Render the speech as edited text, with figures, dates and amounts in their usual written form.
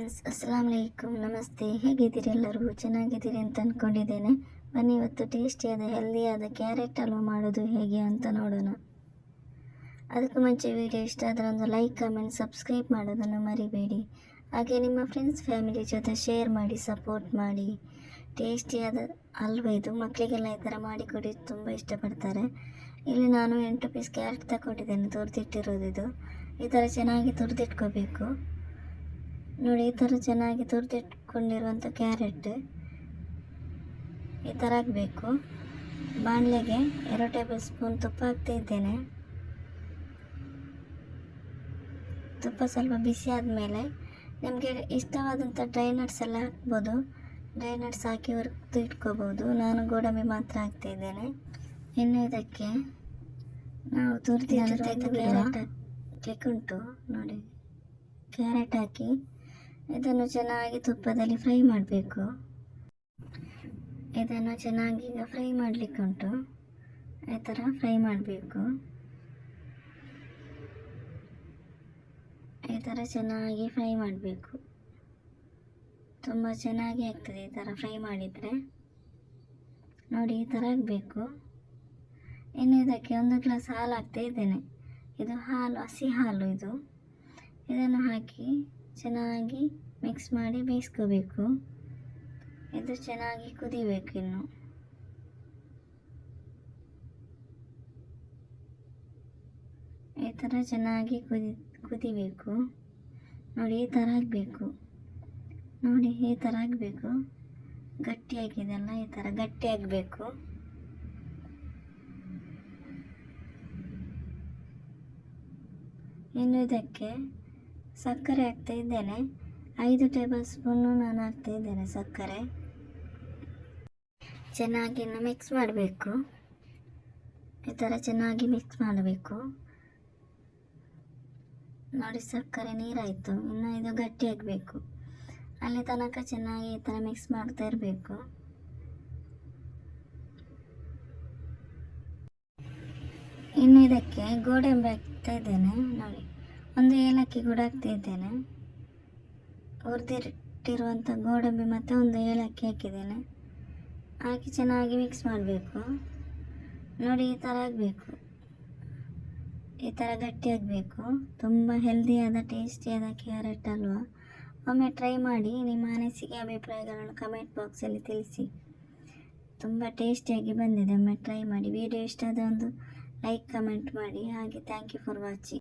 Friends, ಅಸ್ಸಲಾಂ ಅಲೈಕುಮ್, ನಮಸ್ತೆ. ಹೇಗಿದ್ದೀರಿ? ಎಲ್ಲರೂ ಚೆನ್ನಾಗಿದ್ದೀರಿ ಅಂತ ಅಂದ್ಕೊಂಡಿದ್ದೇನೆ. ಬನ್ನಿ, ಇವತ್ತು ಟೇಸ್ಟಿಯಾದ ಹೆಲ್ದಿಯಾದ ಕ್ಯಾರೆಟ್ ಹಲ್ವಾ ಮಾಡೋದು ಹೇಗೆ ಅಂತ ನೋಡೋಣ. ಅದಕ್ಕೂ ಮುಂಚೆ ವಿಡಿಯೋ ಇಷ್ಟ ಆದರೆ ಒಂದು ಲೈಕ್, ಕಮೆಂಟ್, ಸಬ್ಸ್ಕ್ರೈಬ್ ಮಾಡೋದನ್ನು ಮರಿಬೇಡಿ. ಹಾಗೆ ನಿಮ್ಮ ಫ್ರೆಂಡ್ಸ್ ಫ್ಯಾಮಿಲಿ ಜೊತೆ ಶೇರ್ ಮಾಡಿ, ಸಪೋರ್ಟ್ ಮಾಡಿ. ಟೇಸ್ಟಿಯಾದ ಹಲ್ವಾ ಇದು. ಮಕ್ಕಳಿಗೆಲ್ಲ ಈ ಥರ ಮಾಡಿಕೊಡಿ, ತುಂಬ ಇಷ್ಟಪಡ್ತಾರೆ. ಇಲ್ಲಿ ನಾನು 8 ಪೀಸ್ ಕ್ಯಾರೆಟ್ ತಗೊಂಡಿದ್ದೇನೆ, ತುರಿದಿಟ್ಟಿರೋದು. ಇದು ಈ ಥರ ಚೆನ್ನಾಗಿ ತುರಿದಿಟ್ಕೋಬೇಕು ನೋಡಿ. ಈ ಥರ ಚೆನ್ನಾಗಿ ತುರಿದಿಟ್ಕೊಂಡಿರುವಂಥ ಕ್ಯಾರೆಟ್ ಈ ಥರ ಆಗಬೇಕು. ಬಾಣಲೆಗೆ 2 ಟೇಬಲ್ ಸ್ಪೂನ್ ತುಪ್ಪ ಹಾಕ್ತಿದ್ದೇನೆ. ತುಪ್ಪ ಸ್ವಲ್ಪ ಬಿಸಿ ಆದಮೇಲೆ ನಿಮಗೆ ಇಷ್ಟವಾದಂಥ ಡ್ರೈ ನಟ್ಸ್ ಎಲ್ಲ ಹಾಕ್ಬೋದು. ಡ್ರೈ ನಟ್ಸ್ ಹಾಕಿ ಹುರಿದು ಇಟ್ಕೋಬೋದು. ನಾನು ಗೋಡಂಬಿ ಮಾತ್ರ ಹಾಕ್ತಿದ್ದೇನೆ. ಇನ್ನು ಇದಕ್ಕೆ ನಾವು ತುರಿದಿಟ್ಟಿರುವಂಥ ಕ್ಯಾರೆಟ್ ಹಾಕ್ಲಿಕ್ಕೆ ಉಂಟು ನೋಡಿ. ಕ್ಯಾರೆಟ್ ಹಾಕಿ ಇದನ್ನು ಚೆನ್ನಾಗಿ ತುಪ್ಪದಲ್ಲಿ ಫ್ರೈ ಮಾಡಬೇಕು. ಇದನ್ನು ಚೆನ್ನಾಗಿ ಈಗ ಫ್ರೈ ಮಾಡಲಿಕ್ಕೆ ಉಂಟು. ಈ ಥರ ಫ್ರೈ ಮಾಡಬೇಕು. ಈ ಥರ ಚೆನ್ನಾಗಿ ಫ್ರೈ ಮಾಡಬೇಕು. ತುಂಬ ಚೆನ್ನಾಗಿ ಆಗ್ತದೆ ಈ ಥರ ಫ್ರೈ ಮಾಡಿದರೆ ನೋಡಿ. ಈ ಥರ ಆಗಬೇಕು. ಇನ್ನು ಇದಕ್ಕೆ 1 ಗ್ಲಾಸ್ ಹಾಲು ಹಾಕ್ತಾ ಇದ್ದೇನೆ. ಇದು ಹಾಲು, ಹಸಿ ಹಾಲು ಇದು. ಇದನ್ನು ಹಾಕಿ ಚೆನ್ನಾಗಿ ಮಿಕ್ಸ್ ಮಾಡಿ ಬೇಯಿಸ್ಕೋಬೇಕು. ಇದು ಚೆನ್ನಾಗಿ ಕುದಿಬೇಕು. ಇನ್ನು ಈ ಥರ ಚೆನ್ನಾಗಿ ಕುದಿಬೇಕು ನೋಡಿ. ಈ ಥರ ಆಗಬೇಕು ನೋಡಿ. ಈ ಥರ ಆಗಬೇಕು. ಗಟ್ಟಿಯಾಗಿದೆಲ್ಲ, ಈ ಥರ ಗಟ್ಟಿ ಆಗಬೇಕು. ಇನ್ನು ಇದಕ್ಕೆ ಸಕ್ಕರೆ ಹಾಕ್ತಾ ಇದ್ದೇನೆ. 5 ಟೇಬಲ್ ಸ್ಪೂನು ನಾನು ಹಾಕ್ತಾ ಇದ್ದೇನೆ ಸಕ್ಕರೆ. ಚೆನ್ನಾಗಿ ಇನ್ನು ಮಿಕ್ಸ್ ಮಾಡಬೇಕು. ಈ ಥರ ಚೆನ್ನಾಗಿ ಮಿಕ್ಸ್ ಮಾಡಬೇಕು ನೋಡಿ. ಸಕ್ಕರೆ ನೀರಾಯಿತು. ಇನ್ನು ಇದು ಗಟ್ಟಿ ಆಗಬೇಕು. ಅಲ್ಲಿ ತನಕ ಚೆನ್ನಾಗಿ ಈ ಥರ ಮಿಕ್ಸ್ ಮಾಡ್ತಾ ಇರಬೇಕು. ಇನ್ನು ಇದಕ್ಕೆ ಗೋಡಂಬಿ ಹಾಕ್ತಾ ಇದ್ದೇನೆ ನೋಡಿ. 1 ಏಲಕ್ಕಿ ಕೂಡ ಹಾಕ್ತಾ ಇದ್ದೇನೆ. ಹುರಿದಿಟ್ಟಿರುವಂಥ ಗೋಡಂಬಿ ಮತ್ತು 1 ಏಲಕ್ಕಿ ಹಾಕಿದ್ದೇನೆ. ಹಾಕಿ ಚೆನ್ನಾಗಿ ಮಿಕ್ಸ್ ಮಾಡಬೇಕು ನೋಡಿ. ಈ ಥರ ಆಗಬೇಕು. ಈ ಥರ ಗಟ್ಟಿ ಆಗಬೇಕು. ತುಂಬ ಹೆಲ್ದಿಯಾದ ಟೇಸ್ಟಿಯಾದ ಕ್ಯಾರೆಟ್ ಹಲ್ವಾ. ಒಮ್ಮೆ ಟ್ರೈ ಮಾಡಿ. ನಿಮ್ಮ ಅನಿಸಿಕೆ ಅಭಿಪ್ರಾಯಗಳನ್ನು ಕಮೆಂಟ್ ಬಾಕ್ಸಲ್ಲಿ ತಿಳಿಸಿ. ತುಂಬ ಟೇಸ್ಟಿಯಾಗಿ ಬಂದಿದೆ. ಒಮ್ಮೆ ಟ್ರೈ ಮಾಡಿ. ವಿಡಿಯೋ ಇಷ್ಟ ಆದರೆ ಒಂದು ಲೈಕ್, ಕಮೆಂಟ್ ಮಾಡಿ. ಹಾಗೆ ಥ್ಯಾಂಕ್ ಯು ಫಾರ್ ವಾಚಿಂಗ್.